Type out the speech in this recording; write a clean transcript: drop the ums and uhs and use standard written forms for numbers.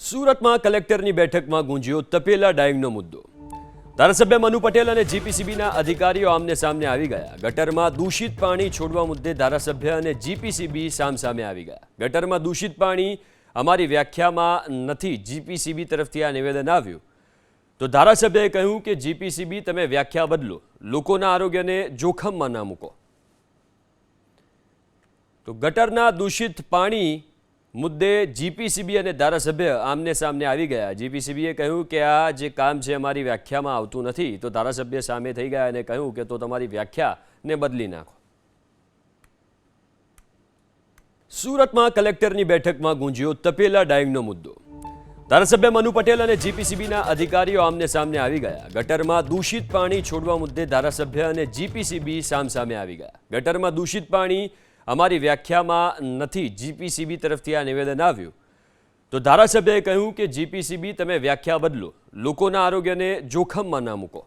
સુરતમાં કલેક્ટરની બેઠકમાં ગુંજ્યો તપેલા ડાયંગનો મુદ્દો। ધારાસભ્ય મનુ પટેલ અને જીપીસીબીના અધિકારીઓ આમને સામને આવી ગયા। ગટરમાં દૂષિત પાણી છોડવા મુદ્દે ધારાસભ્ય અને જીપીસીબી સામસામે આવી ગયા। ગટરમાં દૂષિત પાણી અમારી વ્યાખ્યામાં નથી, જીપીસીબી તરફથી આ નિવેદન આવ્યું તો ધારાસભ્યએ કહ્યું કે જીપીસીબી તમે વ્યાખ્યા બદલો, લોકોના આરોગ્યને જોખમમાં ના મૂકો। તો ગટરના દૂષિત પાણી મુદ્દે જીપીસીબી અને ધારાસભ્ય આમને સામને આવી ગયા। જીપીસીબીએ કહ્યું કે આ જે કામ છે અમારી વ્યાખ્યામાં આવતું નથી, તો ધારાસભ્ય સામે થઈ ગયા અને કહ્યું કે તો તમારી વ્યાખ્યાને બદલી નાખો। સુરતમાં કલેક્ટરની બેઠકમાં ગુંજ્યો તપેલા ડાયંગનો મુદ્દો। ધારાસભ્ય મનુ પટેલ અને જીપીસીબીના અધિકારીઓ આમને સામને આવી ગયા। ગટરમાં દૂષિત પાણી છોડવા મુદ્દે ધારાસભ્ય અને જીપીસીબી સામસામે આવી ગયા। ગટરમાં દૂષિત પાણી અમારી વ્યાખ્યામાં નથી, જીપીસીબી તરફથી આ નિવેદન આવ્યું તો ધારાસભ્યએ કહ્યું કે જીપીસીબી તમે વ્યાખ્યા બદલો, લોકોના આરોગ્યને જોખમમાં ના મૂકો।